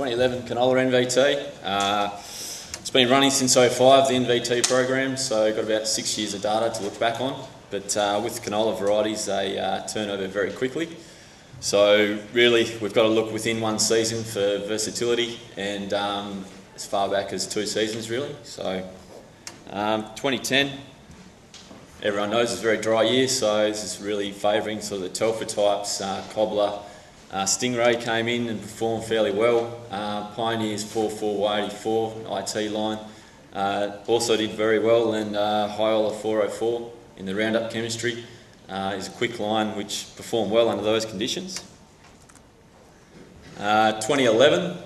2011 Canola NVT. It's been running since '05, the NVT program, so got about 6 years of data to look back on. But with canola varieties, they turn over very quickly. So really, we've got to look within one season for versatility, and as far back as 2 seasons really. So 2010, everyone knows it's a very dry year, so this is really favouring sort of the Telfer types. Cobbler, Stingray came in and performed fairly well. Pioneers 44Y84 IT line also did very well, and Hyola 404 in the Roundup chemistry is a quick line which performed well under those conditions. 2011,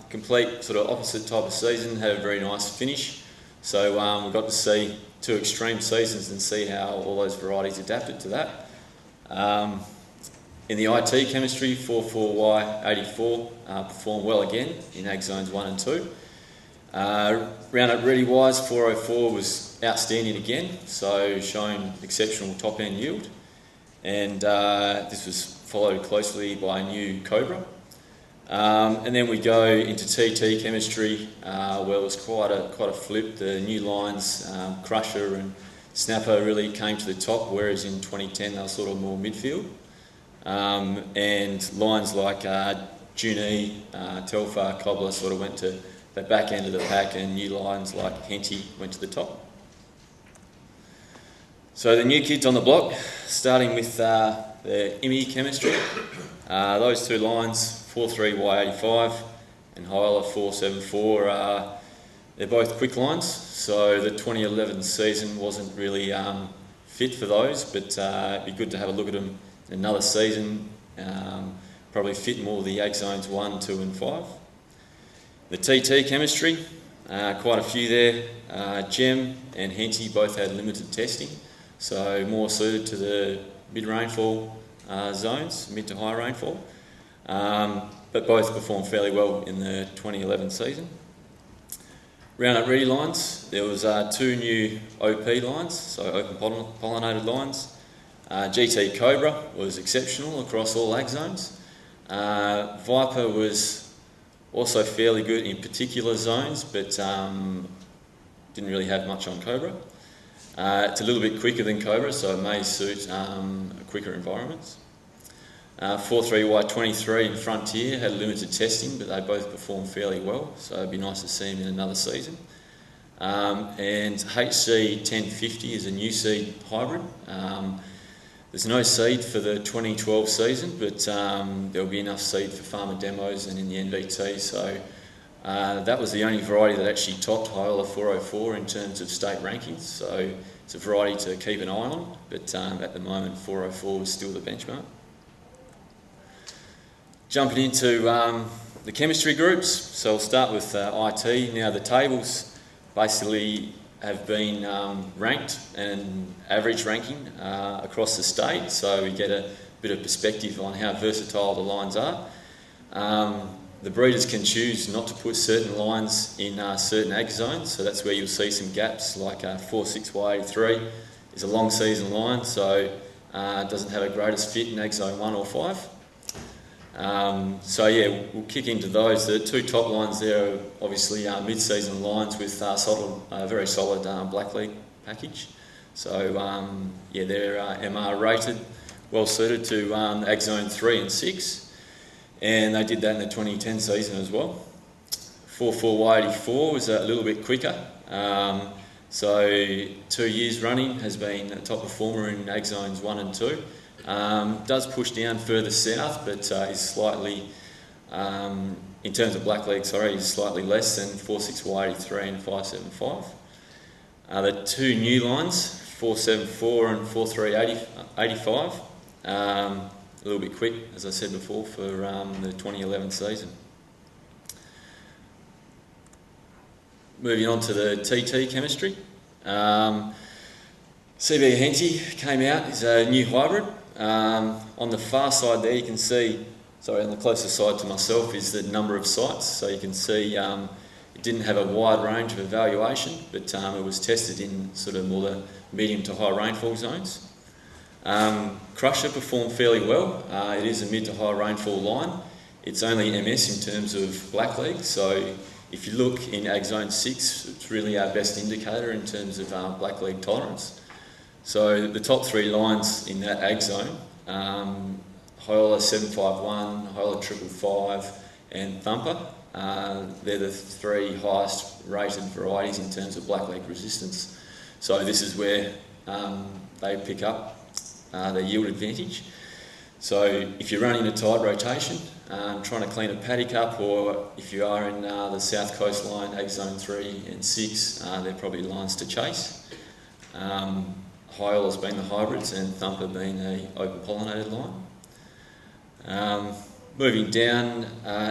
complete sort of opposite type of season, had a very nice finish. So we got to see 2 extreme seasons and see how all those varieties adapted to that. In the IT chemistry, 44Y84 performed well again in Ag Zones 1 and 2. Roundup Ready Wise 404 was outstanding again, so showing exceptional top end yield. And this was followed closely by a new Cobra. And then we go into TT chemistry, where it was quite a flip. The new lines, Crusher and Snapper, really came to the top, whereas in 2010 they were sort of more midfield. And lines like Junie, Telfer, Cobbler sort of went to the back end of the pack, and new lines like Henty went to the top. So the new kids on the block, starting with the IMI chemistry, those 2 lines, 43Y85 and Hyola 474, they're both quick lines, so the 2011 season wasn't really fit for those, but it'd be good to have a look at them in another season, probably fit more the Ag Zones 1, 2 and 5. The TT chemistry, quite a few there. Gem and Henty both had limited testing, so more suited to the mid-rainfall zones, mid to high rainfall. But both performed fairly well in the 2011 season. Roundup Ready lines, there was 2 new OP lines, so open pollinated lines. GT Cobra was exceptional across all Ag Zones. Viper was also fairly good in particular zones, but didn't really have much on Cobra. It's a little bit quicker than Cobra, so it may suit quicker environments. 43Y23 and Frontier had limited testing, but they both performed fairly well, so it'd be nice to see them in another season. And HC 1050 is a new seed hybrid. There's no seed for the 2012 season, but there'll be enough seed for farmer demos and in the NVT, so that was the only variety that actually topped Hyola 404 in terms of state rankings, so it's a variety to keep an eye on, but at the moment 404 is still the benchmark. Jumping into the chemistry groups, so we'll start with IT. Now the tables basically have been ranked and average ranking across the state, so we get a bit of perspective on how versatile the lines are. The breeders can choose not to put certain lines in certain Ag Zones, so that's where you'll see some gaps, like 46Y83 is a long season line, so it doesn't have a greatest fit in Ag Zone 1 or 5. So yeah, we'll kick into those. The 2 top lines there are obviously mid-season lines with very solid blackleg package. So yeah, they're MR rated, well suited to Ag Zone 3 and 6, and they did that in the 2010 season as well. 44Y84 was a little bit quicker. So 2 years running has been a top performer in Ag Zones 1 and 2. Does push down further south, but is slightly, in terms of blackleg, is slightly less than 46Y83 and 575. The 2 new lines, 474 and 4385, a little bit quick, as I said before, for the 2011 season. Moving on to the TT chemistry. CB Henty came out, is a new hybrid. On the far side there you can see, on the closest side to myself is the number of sites, so you can see it didn't have a wide range of evaluation, but it was tested in sort of more the medium to high rainfall zones. Crusher performed fairly well. It is a mid to high rainfall line, it's only MS in terms of blackleg. So if you look in Ag Zone 6, it's really our best indicator in terms of blackleg tolerance. So the top 3 lines in that Ag Zone, Hyola 751, Hyola 555 and Thumper, they're the 3 highest rated varieties in terms of blackleg resistance. So this is where they pick up their yield advantage. So if you're running a tight rotation, trying to clean a paddock up, or if you are in the South Coast line, Ag Zone 3 and 6, they're probably lines to chase. Hyola's been the hybrids and Thumper being the open pollinated line. Moving down,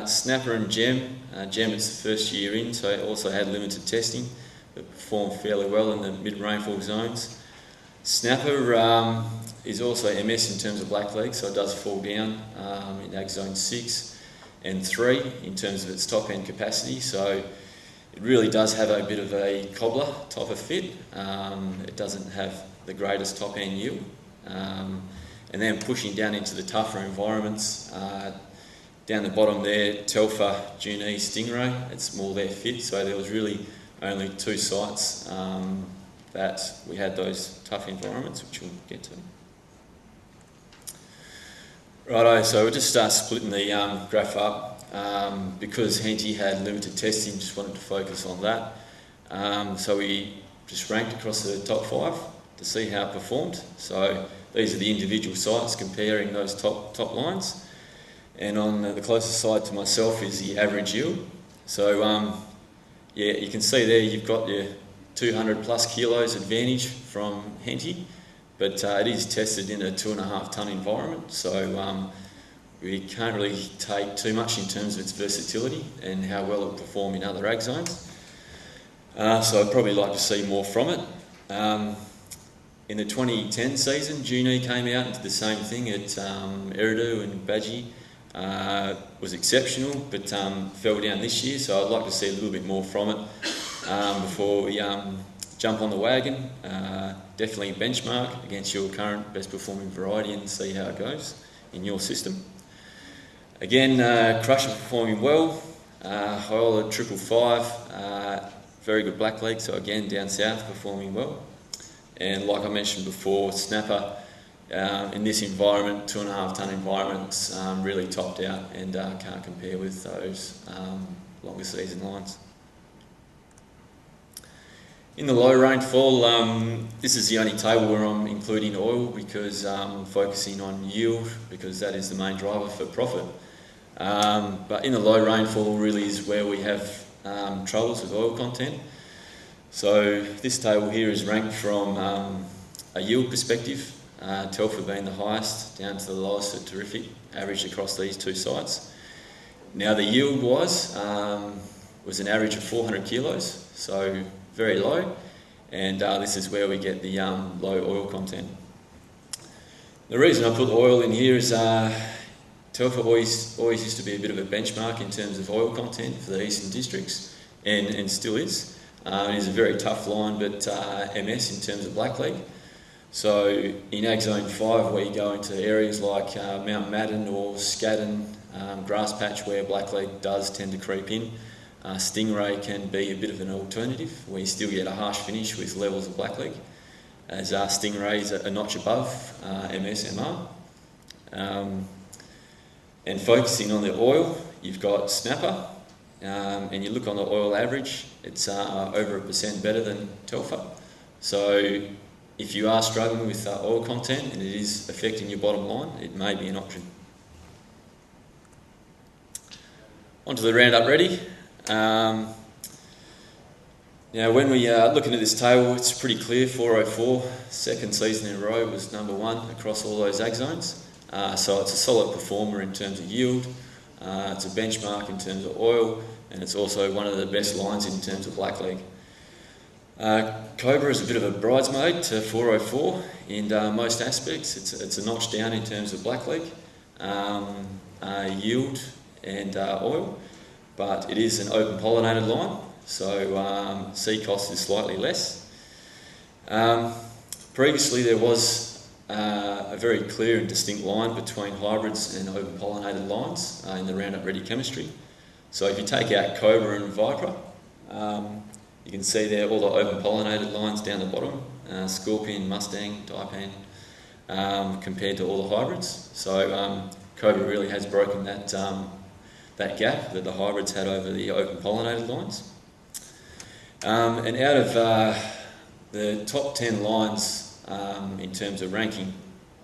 Snapper and Gem. Gem, it's the first year in, so it also had limited testing, but performed fairly well in the mid-rainfall zones. Snapper is also MS in terms of blackleg, so it does fall down in Ag Zone 6 and 3 in terms of its top end capacity, so it really does have a bit of a cobbler type of fit. It doesn't have the greatest top end yield. And then pushing down into the tougher environments, down the bottom there, Telfer, Junee, Stingray, it's more their fit, so there was really only 2 sites that we had those tough environments, which we'll get to. Righto, so we'll just start splitting the graph up. Because Henty had limited testing, just wanted to focus on that. So we just ranked across the top 5 to see how it performed. So these are the individual sites comparing those top lines. And on the closest side to myself is the average yield. So yeah, you can see there you've got your 200 plus kilos advantage from Henty, but it is tested in a 2.5 tonne environment, so we can't really take too much in terms of its versatility and how well it will perform in other ag zones. So I'd probably like to see more from it. In the 2010 season, Junee came out and did the same thing at Eridu and Badgie. Was exceptional, but fell down this year, so I'd like to see a little bit more from it before we jump on the wagon. Definitely benchmark against your current best performing variety and see how it goes in your system. Again, Crusher performing well. Hyola 555, very good blackleg, so again down south performing well. And like I mentioned before, Snapper in this environment, 2.5 tonne environments, really topped out and can't compare with those longer season lines. In the low rainfall, this is the only table where I'm including oil because I'm focusing on yield because that is the main driver for profit. But in the low rainfall really is where we have troubles with oil content. So this table here is ranked from a yield perspective, Telfer being the highest down to the lowest at terrific, averaged across these 2 sites. Now the yield was an average of 400 kilos, so very low, and this is where we get the low oil content. The reason I put oil in here is Telfer always used to be a bit of a benchmark in terms of oil content for the eastern districts, and still is. It is a very tough line, but MS in terms of blackleg. So in Ag Zone 5, where you go into areas like Mount Madden or Scadden, grass patch where blackleg does tend to creep in, Stingray can be a bit of an alternative where you still get a harsh finish with levels of blackleg, as Stingray is a notch above MS-MR. And focusing on the oil, you've got Snapper, and you look on the oil average, it's over 1% better than Telfer. So if you are struggling with oil content and it is affecting your bottom line, it may be an option. Onto the Roundup Ready. Now when we are looking at this table, it's pretty clear 404, second season in a row, was number 1 across all those ag zones. So it's a solid performer in terms of yield, it's a benchmark in terms of oil, and it's also one of the best lines in terms of blackleg. Cobra is a bit of a bridesmaid to 404 in most aspects. It's a notch down in terms of blackleg, yield and oil, but it is an open pollinated line, so seed cost is slightly less. Previously there was a very clear and distinct line between hybrids and open pollinated lines in the Roundup Ready chemistry. So if you take out Cobra and Viper, you can see there all the open pollinated lines down the bottom, Scorpion, Mustang, Daipan, compared to all the hybrids. So Cobra really has broken that gap that the hybrids had over the open pollinated lines. And out of the top 10 lines in terms of ranking,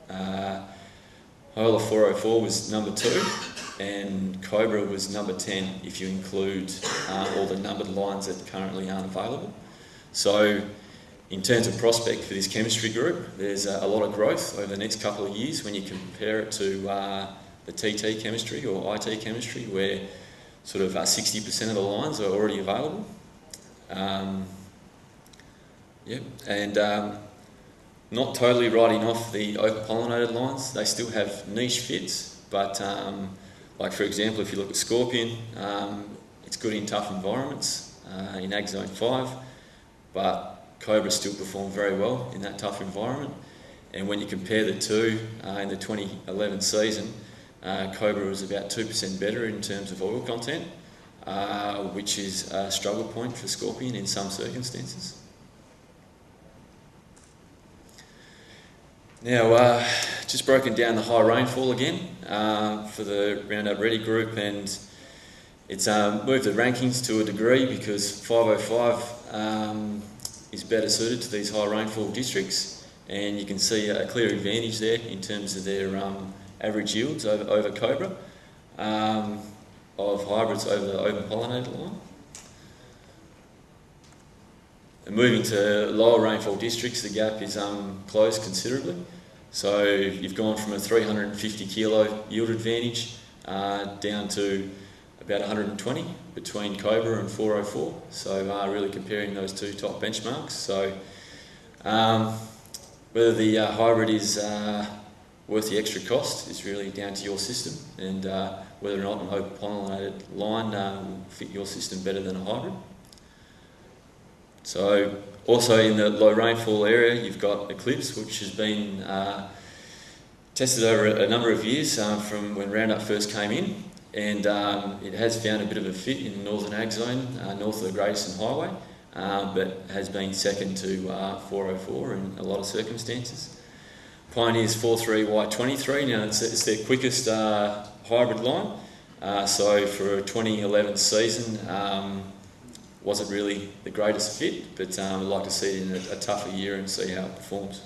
Hyola 404 was number 2 and Cobra was number 10 if you include all the numbered lines that currently aren't available. So in terms of prospect for this chemistry group, there's a lot of growth over the next couple of years when you compare it to the TT chemistry or IT chemistry, where sort of 60% of the lines are already available. Not totally writing off the open pollinated lines. They still have niche fits, but like for example, if you look at Scorpion, it's good in tough environments in Ag Zone 5, but Cobra still perform very well in that tough environment. And when you compare the two in the 2011 season, Cobra was about 2% better in terms of oil content, which is a struggle point for Scorpion in some circumstances. Now, just broken down the high rainfall again for the Roundup Ready group, and it's moved the rankings to a degree because 505 is better suited to these high rainfall districts, and you can see a clear advantage there in terms of their average yields over Cobra of hybrids over the open pollinated line. And moving to lower rainfall districts, the gap is closed considerably. So you've gone from a 350 kilo yield advantage down to about 120 between Cobra and 404. So really comparing those two top benchmarks. So whether the hybrid is worth the extra cost is really down to your system, and whether or not an open pollinated line will fit your system better than a hybrid. So also in the low rainfall area, you've got Eclipse, which has been tested over a number of years from when Roundup first came in, and it has found a bit of a fit in the Northern Ag Zone, north of the Grayson Highway, but has been second to 404 in a lot of circumstances. Pioneer's 43Y23, now it's their quickest hybrid line, so for a 2011 season, wasn't really the greatest fit, but I'd like to see it in a tougher year and see how it performs.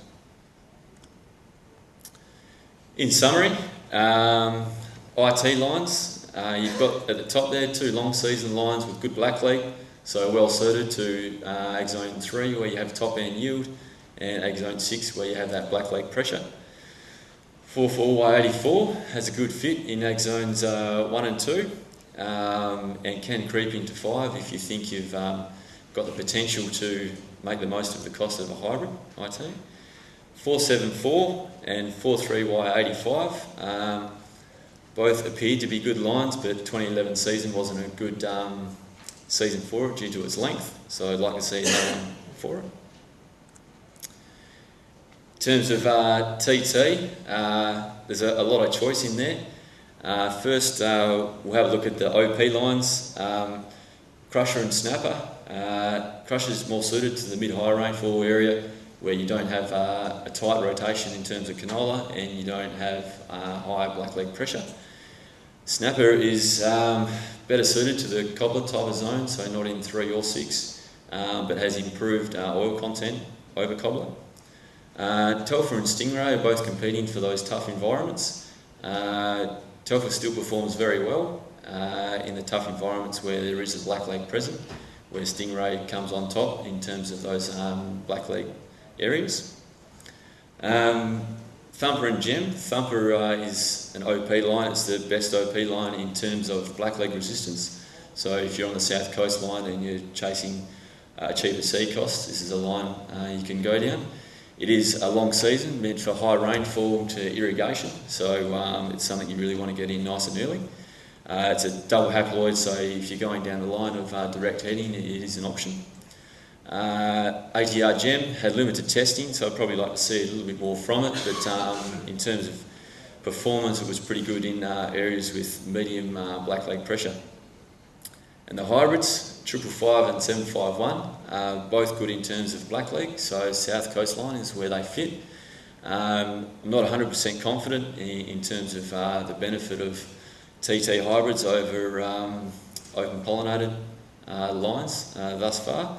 In summary, IT lines, you've got at the top there 2 long season lines with good blackleg, so well suited to Ag Zone 3 where you have top end yield, and Ag Zone 6 where you have that blackleg pressure. 44Y84 has a good fit in Ag Zones 1 and 2. And can creep into 5 if you think you've got the potential to make the most of the cost of a hybrid IT. 474 and 43Y85 both appeared to be good lines, but 2011 season wasn't a good season for it due to its length, so I'd like to see another one for it. In terms of TT, there's a lot of choice in there. First, we'll have a look at the OP lines, Crusher and Snapper. Crusher's more suited to the mid-high rainfall area where you don't have a tight rotation in terms of canola and you don't have high blackleg pressure. Snapper is better suited to the cobbler type of zone, so not in 3 or 6, but has improved oil content over cobbler. Telfer and Stingray are both competing for those tough environments. Telfer still performs very well in the tough environments where there is a blackleg present, where Stingray comes on top in terms of those blackleg areas. Thumper and Gem. Thumper is an OP line. It's the best OP line in terms of blackleg resistance. So if you're on the south coast line and you're chasing cheaper seed costs, this is a line you can go down. It is a long season, meant for high rainfall to irrigation, so it's something you really want to get in nice and early. It's a double haploid, so if you're going down the line of direct heading, it is an option. ATR Gem had limited testing, so I'd probably like to see a little bit more from it, but in terms of performance, it was pretty good in areas with medium blackleg pressure. And the hybrids, 555 and 751, both good in terms of blackleg, so South Coastline is where they fit. I'm not 100% confident in terms of the benefit of TT hybrids over open pollinated lines thus far,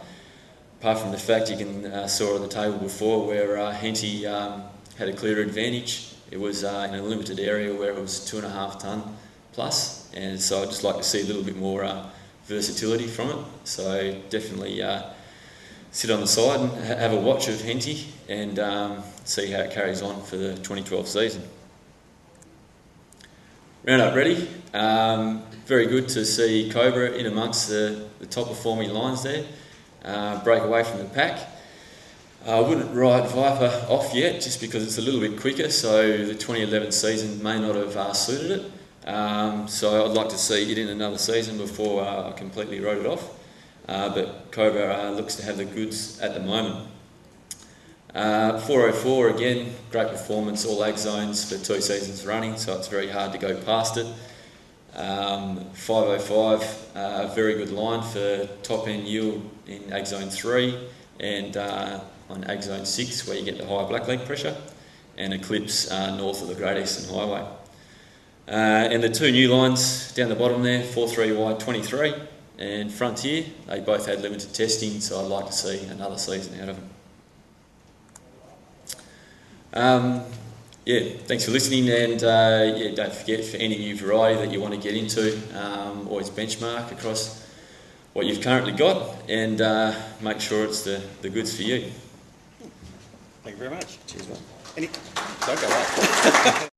apart from the fact you can saw on the table before where Henty had a clear advantage. It was in a limited area where it was 2.5 tonne plus, and so I'd just like to see a little bit more versatility from it. So definitely sit on the side and have a watch of Henty and see how it carries on for the 2012 season. Roundup ready. Very good to see Cobra in amongst the top performing lines there. Break away from the pack. I wouldn't write Viper off yet just because it's a little bit quicker, so the 2011 season may not have suited it. So I'd like to see it in another season before I completely wrote it off. But Cobra looks to have the goods at the moment. 404 again, great performance, all ag zones for 2 seasons running, so it's very hard to go past it. 505, a very good line for top end yield in ag zone 3 and on ag zone 6 where you get the higher blackleg pressure, and Eclipse north of the Great Eastern Highway. And the 2 new lines down the bottom there, 43 wide 23 and Frontier, they both had limited testing, so I'd like to see another season out of them. Yeah, thanks for listening, and yeah, don't forget, for any new variety that you want to get into, always benchmark across what you've currently got and make sure it's the goods for you. Thank you very much. Cheers, mate. Don't go up.